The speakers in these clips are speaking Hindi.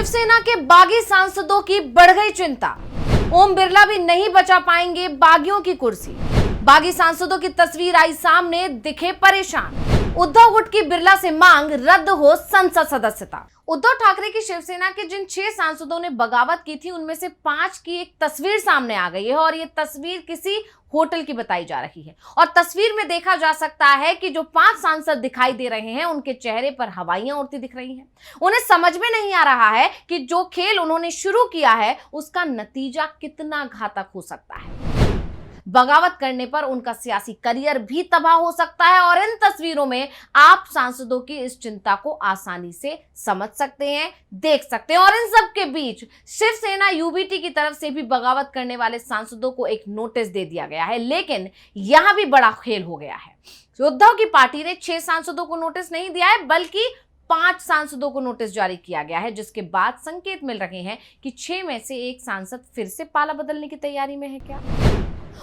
शिवसेना के बागी सांसदों की बढ़ गई चिंता। ओम बिरला भी नहीं बचा पाएंगे बागियों की कुर्सी। बागी सांसदों की तस्वीर आई सामने, दिखे परेशान। उद्धव गुट की बिरला से मांग रद्द हो संसद सदस्यता। उद्धव ठाकरे की शिवसेना के जिन 6 सांसदों ने बगावत की थी, उनमें से 5 की एक तस्वीर सामने आ गई है और ये तस्वीर किसी होटल की बताई जा रही है। और तस्वीर में देखा जा सकता है कि जो 5 सांसद दिखाई दे रहे हैं, उनके चेहरे पर हवाइयां उड़ती दिख रही हैं। उन्हें समझ में नहीं आ रहा है कि जो खेल उन्होंने शुरू किया है, उसका नतीजा कितना घातक हो सकता है। बगावत करने पर उनका सियासी करियर भी तबाह हो सकता है और इन तस्वीरों में आप सांसदों की इस चिंता को आसानी से समझ सकते हैं, देख सकते हैं। और इन सब के बीच शिवसेना यूबीटी की तरफ से भी बगावत करने वाले सांसदों को एक नोटिस दे दिया गया है, लेकिन यहां भी बड़ा खेल हो गया है। उद्धव की पार्टी ने 6 सांसदों को नोटिस नहीं दिया है, बल्कि 5 सांसदों को नोटिस जारी किया गया है, जिसके बाद संकेत मिल रहे हैं कि 6 में से एक सांसद फिर से पाला बदलने की तैयारी में है क्या।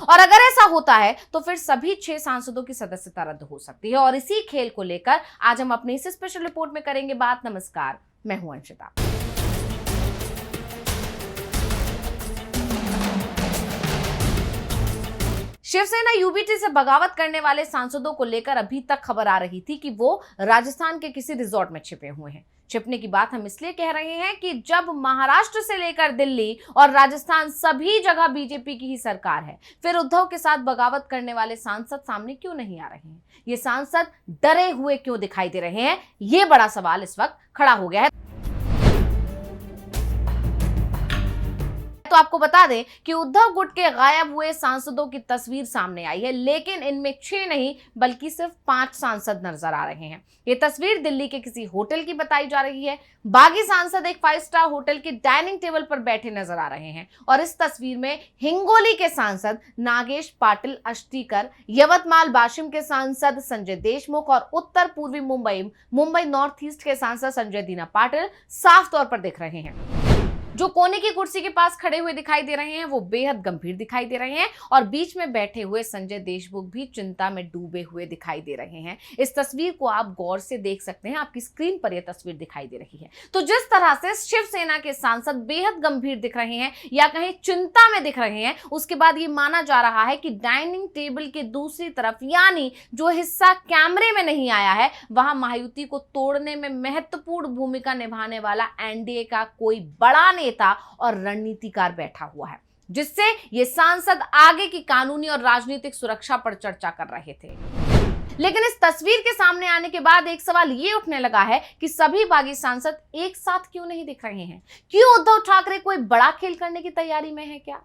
और अगर ऐसा होता है तो फिर सभी 6 सांसदों की सदस्यता रद्द हो सकती है। और इसी खेल को लेकर आज हम अपनी इस स्पेशल रिपोर्ट में करेंगे बात। नमस्कार, मैं हूं अंशिता। शिवसेना यूबीटी से बगावत करने वाले सांसदों को लेकर अभी तक खबर आ रही थी कि वो राजस्थान के किसी रिजॉर्ट में छिपे हुए हैं। छिपने की बात हम इसलिए कह रहे हैं कि जब महाराष्ट्र से लेकर दिल्ली और राजस्थान सभी जगह बीजेपी की ही सरकार है, फिर उद्धव के साथ बगावत करने वाले सांसद सामने क्यों नहीं आ रहे हैं? ये सांसद डरे हुए क्यों दिखाई दे रहे हैं? ये बड़ा सवाल इस वक्त खड़ा हो गया है। तो आपको बता दें कि उद्धव गुट के गायब हुए सांसदों की तस्वीर सामने आई है, लेकिन इनमें 6 नहीं बल्कि सिर्फ 5 सांसद नजर आ रहे हैं। ये तस्वीर दिल्ली के किसी होटल की बताई जा रही है। बागी सांसद एक 5 स्टार होटल के डाइनिंग टेबल पर बैठे नजर आ रहे हैं और इस तस्वीर में हिंगोली के सांसद नागेश पाटिल अष्टीकर, यवतमाल वाशिम के सांसद संजय देशमुख और उत्तर पूर्वी मुंबई नॉर्थ ईस्ट के सांसद संजय दीना पाटिल साफ तौर पर दिख रहे हैं। जो कोने की कुर्सी के पास खड़े हुए दिखाई दे रहे हैं, वो बेहद गंभीर दिखाई दे रहे हैं और बीच में बैठे हुए संजय देशमुख भी चिंता में डूबे हुए दिखाई दे रहे हैं। इस तस्वीर को आप गौर से देख सकते हैं, आपकी स्क्रीन पर यह तस्वीर दिखाई दे रही है। तो जिस तरह से शिवसेना के सांसद बेहद गंभीर दिख रहे हैं या कहीं चिंता में दिख रहे हैं, उसके बाद ये माना जा रहा है कि डाइनिंग टेबल के दूसरी तरफ, यानी जो हिस्सा कैमरे में नहीं आया है, वहां महायुति को तोड़ने में महत्वपूर्ण भूमिका निभाने वाला एनडीए का कोई बड़ा नेता और रणनीतिकार बैठा हुआ है, जिससे ये सांसद आगे की कानूनी और राजनीतिक सुरक्षा पर चर्चा कर रहे थे। लेकिन इस तस्वीर के सामने आने के बाद एक सवाल ये उठने लगा है कि सभी बागी सांसद एक साथ क्यों नहीं दिख रहे हैं? क्यों उद्धव ठाकरे कोई बड़ा खेल करने की तैयारी में है क्या?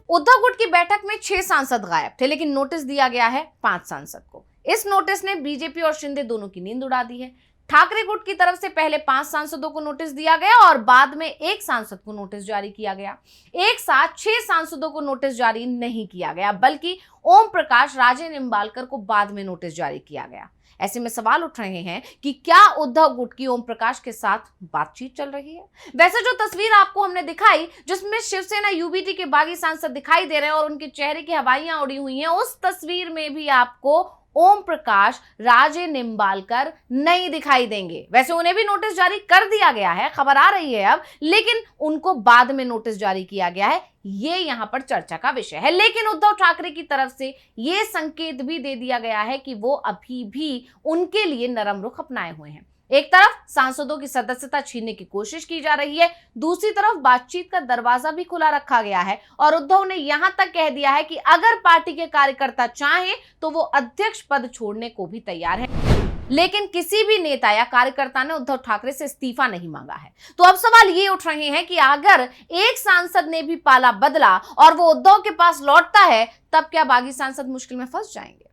उद्धव गुट की बैठक में 6 सांसद गायब थे, लेकिन नोटिस दिया गया है 5 सांसद को। इस नोटिस ने बीजेपी और शिंदे दोनों की नींद उड़ा दी है। ठाकरे गुट की तरफ से पहले 5 सांसदों को नोटिस दिया गया और बाद में 1 सांसद को नोटिस जारी किया गया। एक साथ 6 सांसदों को नोटिस जारी नहीं किया गया, बल्कि ओम प्रकाश राजे निंबालकर को बाद में नोटिस जारी किया गया। ऐसे में सवाल उठ रहे हैं कि क्या उद्धव गुट की ओम प्रकाश के साथ बातचीत चल रही है? वैसे जो तस्वीर आपको हमने दिखाई, जिसमें शिवसेना यूबीटी के बागी सांसद दिखाई दे रहे हैं और उनके चेहरे की हवाइयां उड़ी हुई हैं, उस तस्वीर में भी आपको ओम प्रकाश राजे निंबालकर नहीं दिखाई देंगे। वैसे उन्हें भी नोटिस जारी कर दिया गया है, खबर आ रही है अब, लेकिन उनको बाद में नोटिस जारी किया गया है। ये यहां पर चर्चा का विषय है। लेकिन उद्धव ठाकरे की तरफ से यह संकेत भी दे दिया गया है कि वो अभी भी उनके लिए नरम रुख अपनाए हुए हैं। एक तरफ सांसदों की सदस्यता छीनने की कोशिश की जा रही है, दूसरी तरफ बातचीत का दरवाजा भी खुला रखा गया है और उद्धव ने यहां तक कह दिया है कि अगर पार्टी के कार्यकर्ता चाहें तो वो अध्यक्ष पद छोड़ने को भी तैयार है। लेकिन किसी भी नेता या कार्यकर्ता ने उद्धव ठाकरे से इस्तीफा नहीं मांगा है। तो अब सवाल ये उठ रहे हैं कि अगर एक सांसद ने भी पाला बदला और वो उद्धव के पास लौटता है, तब क्या बागी सांसद मुश्किल में फंस जाएंगे?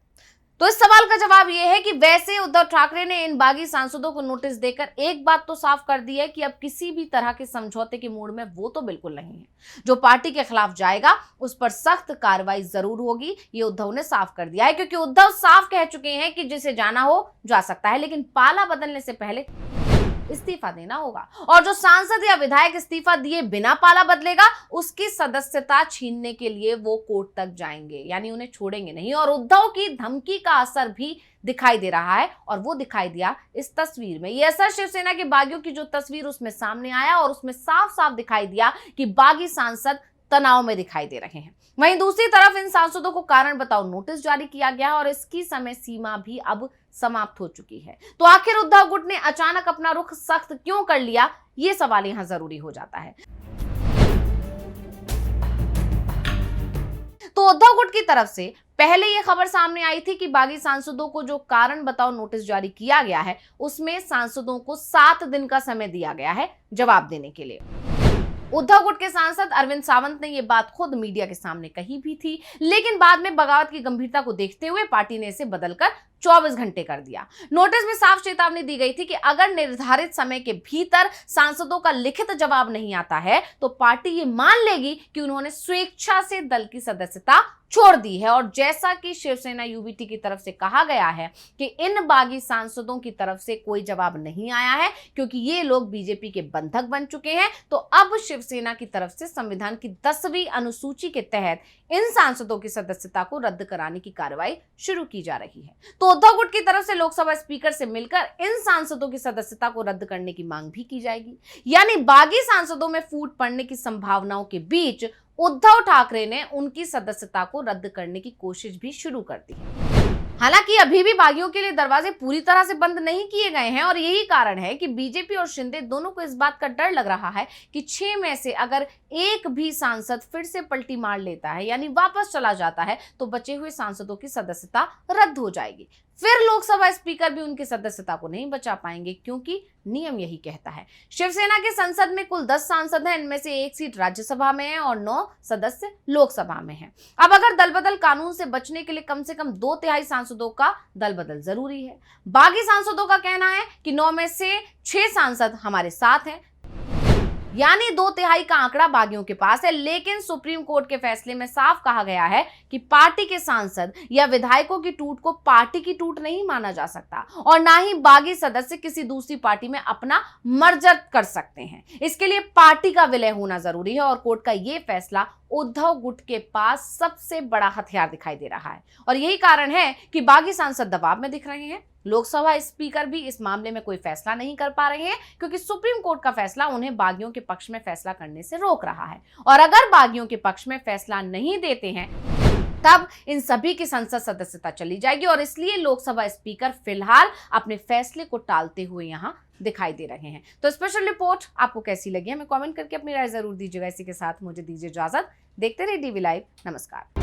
तो इस सवाल का जवाब यह है कि वैसे उद्धव ठाकरे ने इन बागी सांसदों को नोटिस देकर एक बात तो साफ कर दी है कि अब किसी भी तरह के समझौते के मूड में वो तो बिल्कुल नहीं है। जो पार्टी के खिलाफ जाएगा उस पर सख्त कार्रवाई जरूर होगी, ये उद्धव ने साफ कर दिया है, क्योंकि उद्धव साफ कह चुके हैं कि जिसे जाना हो जा सकता है, लेकिन पाला बदलने से पहले इस्तीफा देना होगा, और जो सांसद या विधायक इस्तीफा दिए बिना पाला बदलेगा उसकी सदस्यता छीनने के लिए वो कोर्ट तक जाएंगे, यानी उन्हें छोड़ेंगे नहीं। और उद्धव की धमकी का असर भी दिखाई दे रहा है, और वो दिखाई दिया इस तस्वीर में। ये असर शिवसेना के बागियों की जो तस्वीर उसमें सामने आया, और उसमें साफ साफ दिखाई दिया कि बागी सांसद तनाव में दिखाई दे रहे हैं। वहीं दूसरी तरफ इन सांसदों को कारण बताओ नोटिस जारी किया गया, और इसकी समय सीमा भी अब समाप्त हो चुकी है। तो आखिर उद्धव गुट ने अचानक अपना रुख सख्त क्यों कर लिया, ये सवाल यहां जरूरी हो जाता है। तो उद्धव गुट की तरफ से पहले यह खबर सामने आई थी कि बागी सांसदों को जो कारण बताओ नोटिस जारी किया गया है उसमें सांसदों को 7 दिन का समय दिया गया है जवाब देने के लिए। उद्धव गुट के सांसद अरविंद सावंत ने यह बात खुद मीडिया के सामने कही भी थी, लेकिन बाद में बगावत की गंभीरता को देखते हुए पार्टी ने इसे बदलकर 24 घंटे कर दिया। नोटिस में साफ चेतावनी दी गई थी कि अगर निर्धारित समय के भीतर सांसदों का लिखित जवाब नहीं आता है तो पार्टी ये मान लेगी कि उन्होंने स्वेच्छा से दल की सदस्यता छोड़ दी है। और जैसा कि शिवसेना यूबीटी की तरफ से कहा गया है कि इन बागी सांसदों की तरफ से कोई जवाब नहीं आया है क्योंकि ये लोग बीजेपी के बंधक बन चुके हैं, तो अब शिवसेना की तरफ से संविधान की 10वीं अनुसूची के तहत इन सांसदों की सदस्यता को रद्द कराने की कार्रवाई शुरू की जा रही है। तो उद्धव गुट की तरफ से लोकसभा स्पीकर से मिलकर इन सांसदों की सदस्यता को रद्द करने की मांग भी की जाएगी। यानी बागी सांसदों में फूट पड़ने की संभावनाओं के बीच उद्धव ठाकरे ने उनकी सदस्यता को रद्द करने की कोशिश भी शुरू कर दी है। हालांकि अभी भी बागियों के लिए दरवाजे पूरी तरह से बंद नहीं किए गए हैं, और यही कारण है कि बीजेपी और शिंदे दोनों को इस बात का डर लग रहा है कि 6 में से अगर एक भी सांसद फिर से पलटी मार लेता है यानी वापस चला जाता है तो बचे हुए सांसदों की सदस्यता रद्द हो जाएगी। फिर लोकसभा स्पीकर भी उनकी सदस्यता को नहीं बचा पाएंगे, क्योंकि नियम यही कहता है। शिवसेना के संसद में कुल 10 सांसद हैं, इनमें से 1 सीट राज्यसभा में है और 9 सदस्य लोकसभा में हैं। अब अगर दल बदल कानून से बचने के लिए कम से कम 2/3 सांसदों का दल बदल जरूरी है। बागी सांसदों का कहना है कि 9 में से 6 सांसद हमारे साथ हैं, यानी 2/3 का आंकड़ा बागियों के पास है। लेकिन सुप्रीम कोर्ट के फैसले में साफ कहा गया है कि पार्टी के सांसद या विधायकों की टूट को पार्टी की टूट नहीं माना जा सकता, और ना ही बागी सदस्य किसी दूसरी पार्टी में अपना मर्जर कर सकते हैं। इसके लिए पार्टी का विलय होना जरूरी है, और कोर्ट का यह फैसला उद्धव गुट के पास सबसे बड़ा हथियार दिखाई दे रहा है। और यही कारण है कि बागी सांसद दबाव में दिख रहे हैं। लोकसभा स्पीकर भी इस मामले में कोई फैसला नहीं कर पा रहे हैं, क्योंकि सुप्रीम कोर्ट का फैसला उन्हें बागियों के पक्ष में फैसला करने से रोक रहा है। और अगर बागियों के पक्ष में फैसला नहीं देते हैं तब इन सभी की संसद सदस्यता चली जाएगी, और इसलिए लोकसभा स्पीकर फिलहाल अपने फैसले को टालते हुए यहां दिखाई दे रहे हैं। तो स्पेशल रिपोर्ट आपको कैसी लगी हमें कमेंट करके अपनी राय जरूर दीजिएगा। इसी के साथ मुझे दीजिए इजाजत। देखते रहिए डीवी लाइव। नमस्कार।